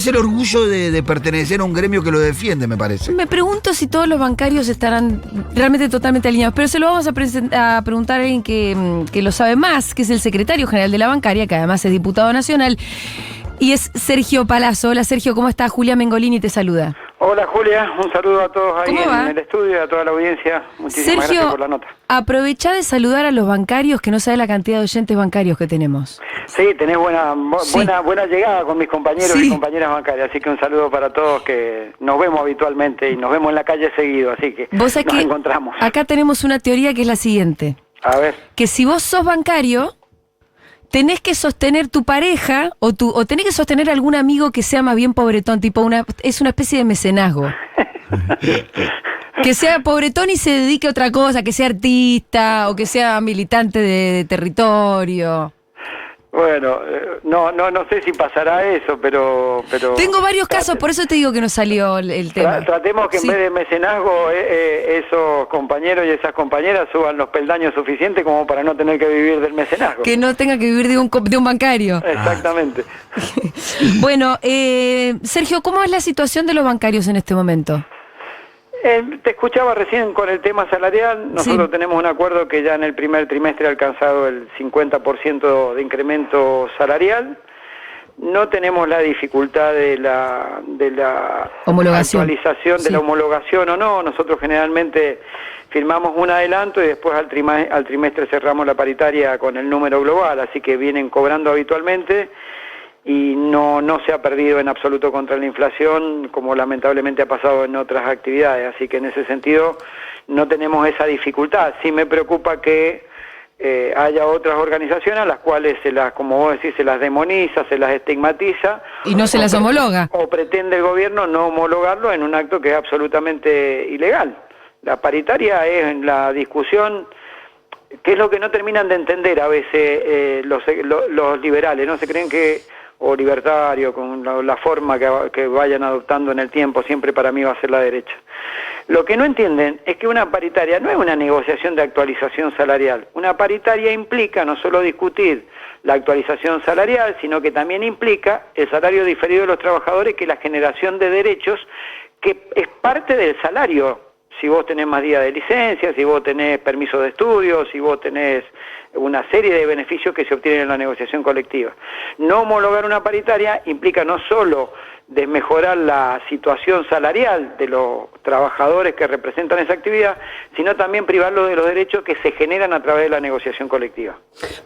Es el orgullo de pertenecer a un gremio que lo defiende, me parece. Me pregunto si todos los bancarios estarán realmente totalmente alineados, pero se lo vamos a preguntar a alguien que lo sabe más, que es el secretario general de la bancaria, que además es diputado nacional, y es Sergio Palazzo. Hola Sergio, ¿cómo estás? Julia Mengolini te saluda. Hola Julia, un saludo a todos ahí ¿Cómo va? en el estudio y a toda la audiencia. Muchísimas Sergio, gracias por la nota. Aprovechá de saludar a los bancarios, que no sabe la cantidad de oyentes bancarios que tenemos. Sí, tenés buena llegada con mis compañeros y compañeras bancarias, así que un saludo para todos que nos vemos habitualmente y nos vemos en la calle seguido, así que ¿Vos sabés nos que encontramos. Acá tenemos una teoría que es la siguiente. A ver. Que si vos sos bancario, tenés que sostener tu pareja o tenés que sostener a algún amigo que sea más bien pobretón, tipo es una especie de mecenazgo. Que sea pobretón y se dedique a otra cosa, que sea artista o que sea militante de territorio. Bueno, no sé si pasará eso, pero tengo varios casos, por eso te digo que no salió el tema. Tratemos que en vez de mecenazgo esos compañeros y esas compañeras suban los peldaños suficientes como para no tener que vivir del mecenazgo. Que no tenga que vivir de un bancario. Exactamente. Bueno, Sergio, ¿cómo es la situación de los bancarios en este momento? Te escuchaba recién con el tema salarial. Nosotros tenemos un acuerdo que ya en el primer trimestre ha alcanzado el 50% de incremento salarial. No tenemos la dificultad de la homologación. Actualización de la homologación o no. Nosotros generalmente firmamos un adelanto y después al trimestre cerramos la paritaria con el número global, así que vienen cobrando habitualmente. Y no se ha perdido en absoluto contra la inflación, como lamentablemente ha pasado en otras actividades, así que en ese sentido no tenemos esa dificultad. Sí me preocupa que haya otras organizaciones a las cuales como vos decís, se las demoniza, se las estigmatiza. Y no se las homologa. O pretende el gobierno no homologarlo en un acto que es absolutamente ilegal. La paritaria es en la discusión, que es lo que no terminan de entender a veces los liberales, ¿no? Se creen que o libertario, con la forma que vayan adoptando en el tiempo, siempre para mí va a ser la derecha. Lo que no entienden es que una paritaria no es una negociación de actualización salarial. Una paritaria implica no solo discutir la actualización salarial, sino que también implica el salario diferido de los trabajadores, que es la generación de derechos, que es parte del salario. Si vos tenés más días de licencia, si vos tenés permiso de estudio, si vos tenés una serie de beneficios que se obtienen en la negociación colectiva. No homologar una paritaria implica no solo desmejorar la situación salarial de los trabajadores que representan esa actividad, sino también privarlos de los derechos que se generan a través de la negociación colectiva.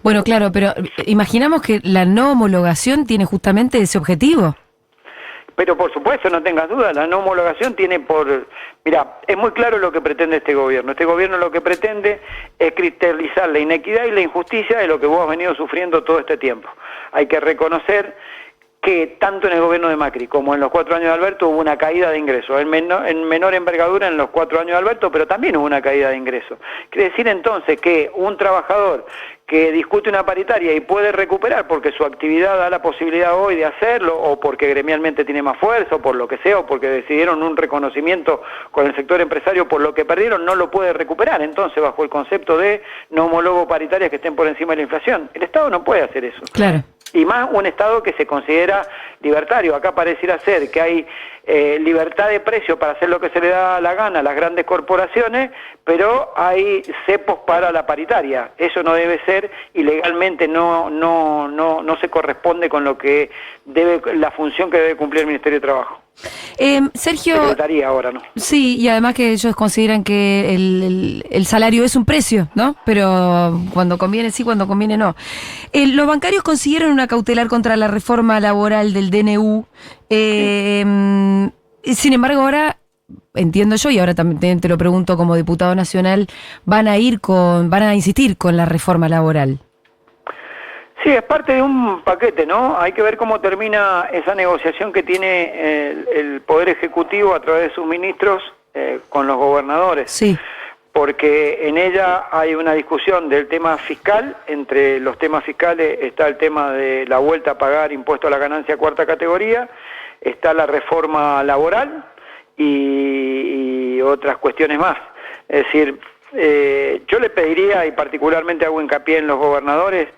Bueno, claro, pero imaginamos que la no homologación tiene justamente ese objetivo. Pero por supuesto, no tengas dudas, la no homologación tiene Mira, es muy claro lo que pretende este gobierno. Este gobierno lo que pretende es cristalizar la inequidad y la injusticia de lo que vos has venido sufriendo todo este tiempo. Hay que reconocer que tanto en el gobierno de Macri como en los 4 años de Alberto hubo una caída de ingresos, en menor envergadura en los 4 años de Alberto, pero también hubo una caída de ingresos. Quiere decir entonces que un trabajador que discute una paritaria y puede recuperar porque su actividad da la posibilidad hoy de hacerlo, o porque gremialmente tiene más fuerza, o por lo que sea, o porque decidieron un reconocimiento con el sector empresario por lo que perdieron, no lo puede recuperar. Entonces, bajo el concepto de no homologo paritarias que estén por encima de la inflación, el Estado no puede hacer eso. Claro. Y más un Estado que se considera libertario. Acá pareciera ser que hay libertad de precio para hacer lo que se le da la gana a las grandes corporaciones, pero hay cepos para la paritaria. Eso no debe ser, y legalmente no se corresponde con lo que la función que debe cumplir el Ministerio de Trabajo. Sergio, Secretaría ahora, ¿no? Sí, y además que ellos consideran que el salario es un precio, ¿no? Pero cuando conviene sí, cuando conviene no. Los bancarios consiguieron una cautelar contra la reforma laboral del DNU. Sin embargo, ahora entiendo yo, y ahora también te lo pregunto como diputado nacional, van a insistir con la reforma laboral. Sí, es parte de un paquete, ¿no? Hay que ver cómo termina esa negociación que tiene el Poder Ejecutivo a través de sus ministros con los gobernadores. Sí. Porque en ella hay una discusión del tema fiscal. Entre los temas fiscales está el tema de la vuelta a pagar impuesto a la ganancia cuarta categoría, está la reforma laboral y otras cuestiones más. Es decir, yo le pediría, y particularmente hago hincapié en los gobernadores,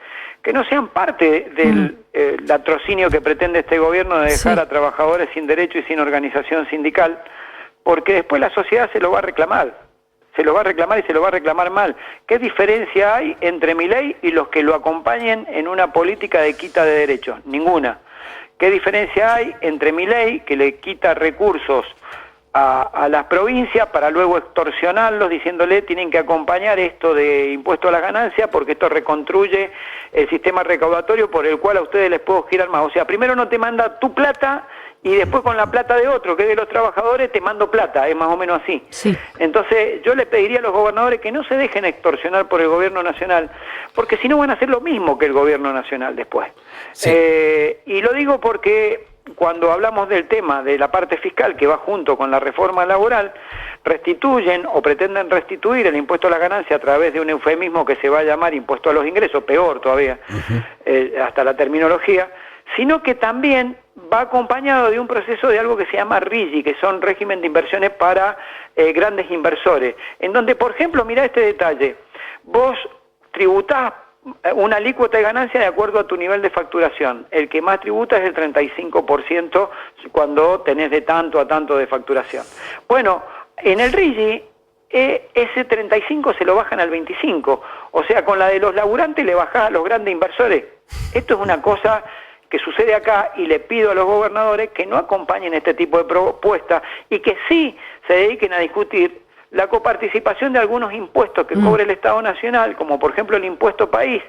que no sean parte del latrocinio que pretende este gobierno de dejar a trabajadores sin derecho y sin organización sindical, porque después la sociedad se lo va a reclamar. Se lo va a reclamar y se lo va a reclamar mal. ¿Qué diferencia hay entre Milei y los que lo acompañen en una política de quita de derechos? Ninguna. ¿Qué diferencia hay entre Milei, que le quita recursos a las provincias para luego extorsionarlos diciéndole tienen que acompañar esto de impuesto a las ganancias porque esto reconstruye el sistema recaudatorio por el cual a ustedes les puedo girar más? O sea, primero no te manda tu plata y después con la plata de otro, que es de los trabajadores, te mando plata, es más o menos así. Sí. Entonces yo le pediría a los gobernadores que no se dejen extorsionar por el gobierno nacional, porque si no van a hacer lo mismo que el gobierno nacional después. Sí. Y lo digo porque cuando hablamos del tema de la parte fiscal que va junto con la reforma laboral, restituyen o pretenden restituir el impuesto a la ganancia a través de un eufemismo que se va a llamar impuesto a los ingresos, peor todavía, hasta la terminología, sino que también va acompañado de un proceso de algo que se llama RIGI, que son régimen de inversiones para grandes inversores, en donde, por ejemplo, mirá este detalle, vos tributás una alícuota de ganancia de acuerdo a tu nivel de facturación. El que más tributa es el 35% cuando tenés de tanto a tanto de facturación. Bueno, en el RIGI ese 35 se lo bajan al 25, o sea, con la de los laburantes le bajás a los grandes inversores. Esto es una cosa que sucede acá y le pido a los gobernadores que no acompañen este tipo de propuestas y que sí se dediquen a discutir la coparticipación de algunos impuestos que cobre el Estado Nacional, como por ejemplo el impuesto país,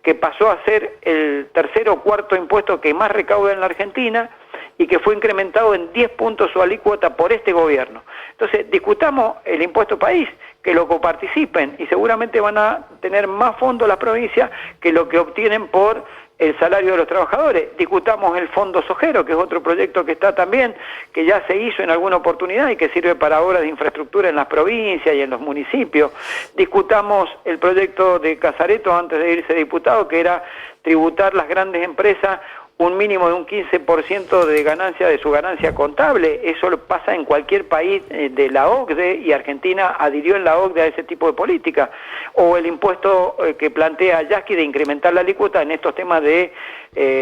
que pasó a ser el tercer o cuarto impuesto que más recauda en la Argentina y que fue incrementado en 10 puntos su alícuota por este gobierno. Entonces, discutamos el impuesto país, que lo coparticipen y seguramente van a tener más fondos las provincias que lo que obtienen por el salario de los trabajadores. Discutamos el Fondo Sojero, que es otro proyecto que está también, que ya se hizo en alguna oportunidad y que sirve para obras de infraestructura en las provincias y en los municipios. Discutamos el proyecto de Casareto antes de irse diputado, que era tributar las grandes empresas un mínimo de un 15% de ganancia de su ganancia contable. Eso lo pasa en cualquier país de la OCDE y Argentina adhirió en la OCDE a ese tipo de política. O el impuesto que plantea Yasky de incrementar la alícuota en estos temas de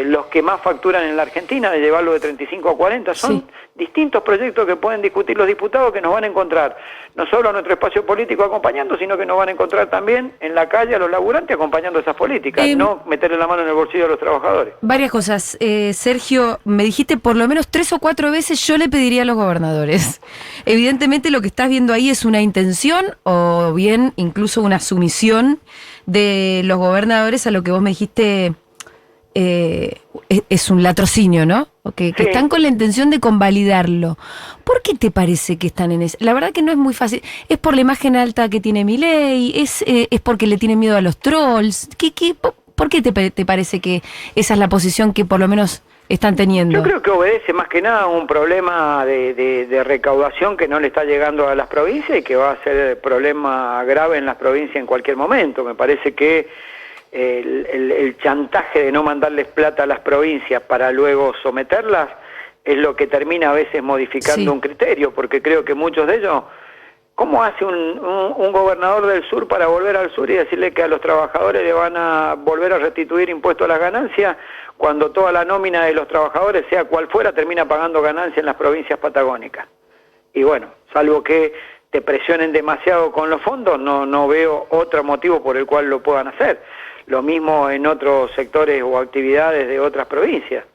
los que más facturan en la Argentina, de llevarlo de 35 a 40. Son distintos proyectos que pueden discutir los diputados que nos van a encontrar, no solo a nuestro espacio político acompañando, sino que nos van a encontrar también en la calle a los laburantes acompañando esas políticas, no meterle la mano en el bolsillo de los trabajadores. Varias cosas. Sergio, me dijiste por lo menos 3 o 4 veces yo le pediría a los gobernadores. Evidentemente lo que estás viendo ahí es una intención o bien incluso una sumisión de los gobernadores a lo que vos me dijiste es un latrocinio, ¿no? Que están con la intención de convalidarlo. ¿Por qué te parece que están en eso? La verdad que no es muy fácil. ¿Es por la imagen alta que tiene Milei? ¿Es porque le tiene miedo a los trolls? ¿Por qué te parece que esa es la posición que por lo menos están teniendo? Yo creo que obedece más que nada a un problema de recaudación que no le está llegando a las provincias y que va a ser problema grave en las provincias en cualquier momento. Me parece que el chantaje de no mandarles plata a las provincias para luego someterlas es lo que termina a veces modificando un criterio, porque creo que muchos de ellos... ¿Cómo hace un gobernador del sur para volver al sur y decirle que a los trabajadores le van a volver a restituir impuestos a las ganancias cuando toda la nómina de los trabajadores, sea cual fuera, termina pagando ganancias en las provincias patagónicas? Y bueno, salvo que te presionen demasiado con los fondos, no veo otro motivo por el cual lo puedan hacer. Lo mismo en otros sectores o actividades de otras provincias.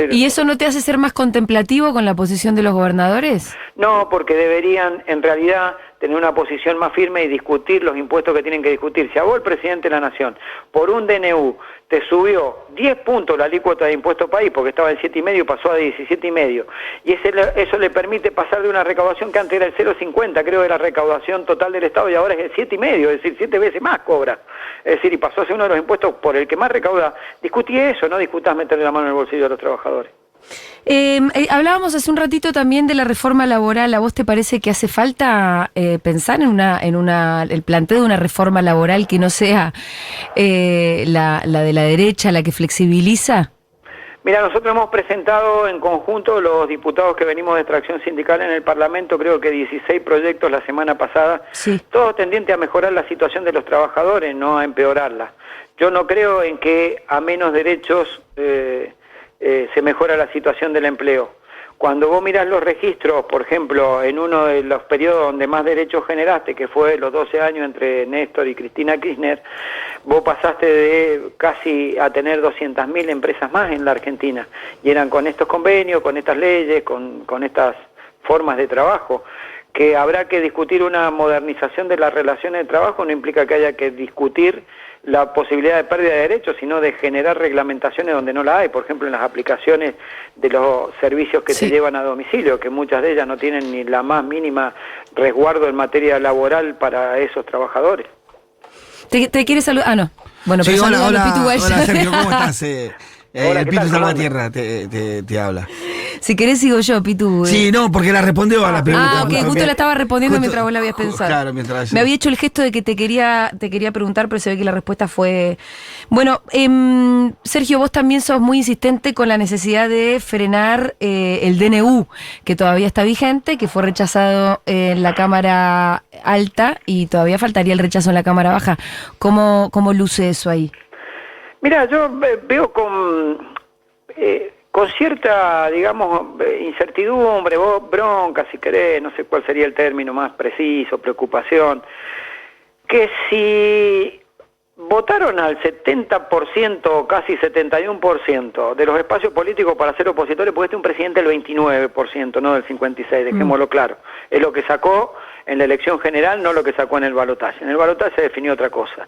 ¿Y eso no te hace ser más contemplativo con la posición de los gobernadores? No, porque deberían en realidad tener una posición más firme y discutir los impuestos que tienen que discutir. Si a vos el presidente de la Nación, por un DNU, te subió 10 puntos la alícuota de impuesto país, porque estaba en 7,5 y pasó a 17,5, y eso le permite pasar de una recaudación que antes era el 0,50, creo, de la recaudación total del Estado, y ahora es el 7,5, es decir, 7 veces más cobra. Es decir, y pasó a ser uno de los impuestos por el que más recauda. Discutí eso, no discutás meterle la mano en el bolsillo de los trabajadores. Hablábamos hace un ratito también de la reforma laboral. ¿A vos te parece que hace falta pensar en el planteo de una reforma laboral que no sea la de la derecha, la que flexibiliza? Mira, nosotros hemos presentado en conjunto, los diputados que venimos de extracción sindical en el Parlamento, creo que 16 proyectos la semana pasada, Sí. todos tendientes a mejorar la situación de los trabajadores, no a empeorarla. Yo no creo en que a menos derechos se mejora la situación del empleo. Cuando vos mirás los registros, por ejemplo, en uno de los periodos donde más derechos generaste, que fue los 12 años entre Néstor y Cristina Kirchner, vos pasaste de casi a tener 200.000 empresas más en la Argentina. Y eran con estos convenios, con estas leyes, con estas formas de trabajo. Que habrá que discutir una modernización de las relaciones de trabajo no implica que haya que discutir la posibilidad de pérdida de derechos, sino de generar reglamentaciones donde no la hay, por ejemplo en las aplicaciones de los servicios que Sí. se llevan a domicilio, que muchas de ellas no tienen ni la más mínima resguardo en materia laboral para esos trabajadores. ¿Te quieres saludar? Ah, no. Bueno, Sí, pero hola, saludalo, hola, Pitu Guaya. hola Sergio, ¿cómo estás? Hola, El ¿qué Pitu tal? ¿Cómo Salvatierra te habla. Si querés sigo yo, Pitu. Sí, no, porque la respondió a la pregunta. Ah, ok, justo la estaba respondiendo Justo- mientras vos la habías pensado. Claro, mientras Me había hecho el gesto de que te quería preguntar, pero se ve que la respuesta fue... Bueno, Sergio, vos también sos muy insistente con la necesidad de frenar el DNU, que todavía está vigente, que fue rechazado en la Cámara Alta y todavía faltaría el rechazo en la Cámara Baja. ¿Cómo luce eso ahí? Mira, yo veo con cierta, digamos, incertidumbre, bronca, si querés, no sé cuál sería el término más preciso, preocupación, que si votaron al 70%, casi 71% de los espacios políticos para ser opositores, porque este es un presidente del 29%, no del 56%, dejémoslo claro. Es lo que sacó en la elección general, no lo que sacó en el balotaje. En el balotaje se definió otra cosa.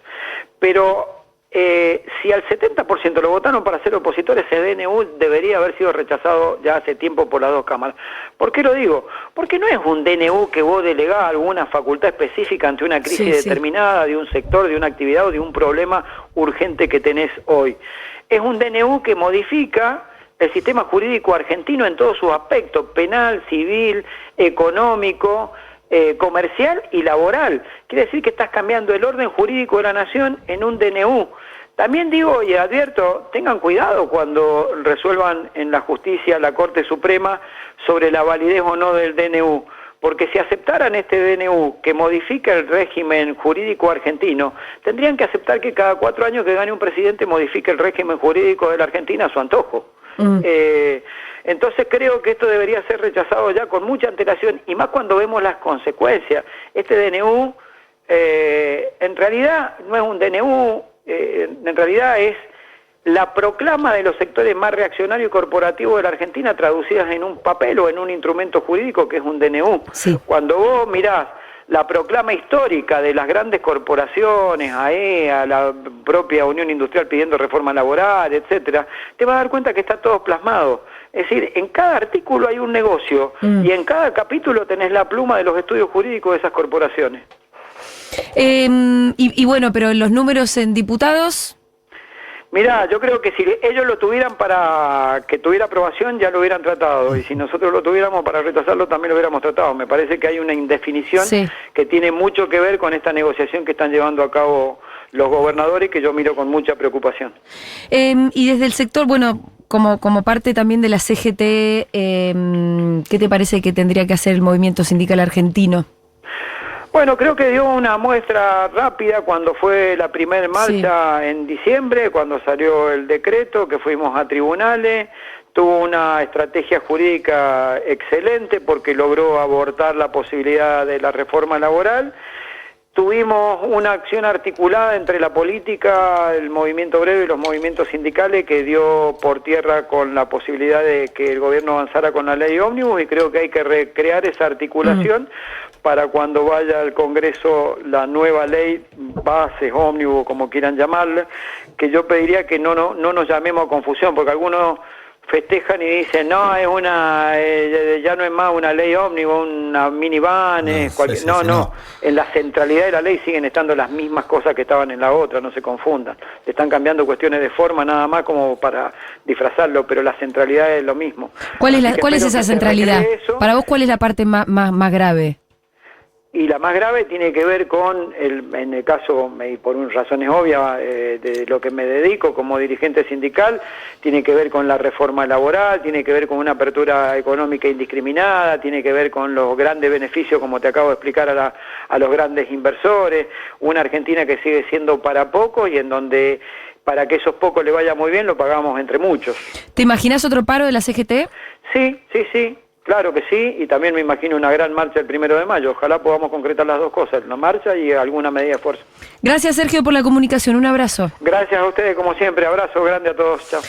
Pero si al 70% lo votaron para ser opositores, ese DNU debería haber sido rechazado ya hace tiempo por las dos cámaras. ¿Por qué lo digo? Porque no es un DNU que vos delegás alguna facultad específica ante una crisis determinada de un sector, de una actividad o de un problema urgente que tenés hoy. Es un DNU que modifica el sistema jurídico argentino en todos sus aspectos, penal, civil, económico, comercial y laboral. Quiere decir que estás cambiando el orden jurídico de la nación en un DNU. También digo y advierto, tengan cuidado cuando resuelvan en la justicia, la Corte Suprema, sobre la validez o no del DNU, porque si aceptaran este DNU que modifica el régimen jurídico argentino, tendrían que aceptar que cada 4 años que gane un presidente modifique el régimen jurídico de la Argentina a su antojo. Entonces creo que esto debería ser rechazado ya con mucha antelación, y más cuando vemos las consecuencias. Este DNU en realidad no es un DNU, en realidad es la proclama de los sectores más reaccionarios y corporativos de la Argentina traducidas en un papel o en un instrumento jurídico que es un DNU. Sí. Cuando vos mirás la proclama histórica de las grandes corporaciones, AEA, la propia Unión Industrial pidiendo reforma laboral, etcétera, te vas a dar cuenta que está todo plasmado. Es decir, en cada artículo hay un negocio y en cada capítulo tenés la pluma de los estudios jurídicos de esas corporaciones. Y bueno, pero los números en diputados... Mirá, yo creo que si ellos lo tuvieran para que tuviera aprobación, ya lo hubieran tratado. Y si nosotros lo tuviéramos para rechazarlo, también lo hubiéramos tratado. Me parece que hay una indefinición que tiene mucho que ver con esta negociación que están llevando a cabo los gobernadores, que yo miro con mucha preocupación. Y desde el sector, bueno, como parte también de la CGT, ¿qué te parece que tendría que hacer el movimiento sindical argentino? Bueno, creo que dio una muestra rápida cuando fue la primera marcha en diciembre, cuando salió el decreto, que fuimos a tribunales. Tuvo una estrategia jurídica excelente porque logró abortar la posibilidad de la reforma laboral. Tuvimos una acción articulada entre la política, el movimiento obrero y los movimientos sindicales que dio por tierra con la posibilidad de que el gobierno avanzara con la ley ómnibus, y creo que hay que recrear esa articulación para cuando vaya al Congreso la nueva ley, bases, ómnibus, como quieran llamarle, que yo pediría que no nos llamemos a confusión, porque algunos festejan y dicen, no, es ya no es más una ley ómnibus, una minivan, no, en la centralidad de la ley siguen estando las mismas cosas que estaban en la otra, no se confundan. Están cambiando cuestiones de forma nada más como para disfrazarlo, pero la centralidad es lo mismo. ¿Cuál es esa centralidad? Para vos, ¿cuál es la parte más grave? Y la más grave tiene que ver con, en el caso, y por razones obvias de lo que me dedico como dirigente sindical, tiene que ver con la reforma laboral, tiene que ver con una apertura económica indiscriminada, tiene que ver con los grandes beneficios, como te acabo de explicar, a los grandes inversores, una Argentina que sigue siendo para pocos y en donde para que esos pocos le vaya muy bien lo pagamos entre muchos. ¿Te imaginas otro paro de la CGT? Sí. Claro que sí, y también me imagino una gran marcha el 1 de mayo. Ojalá podamos concretar las dos cosas, una marcha y alguna medida de fuerza. Gracias, Sergio, por la comunicación. Un abrazo. Gracias a ustedes, como siempre. Abrazo grande a todos. Chao.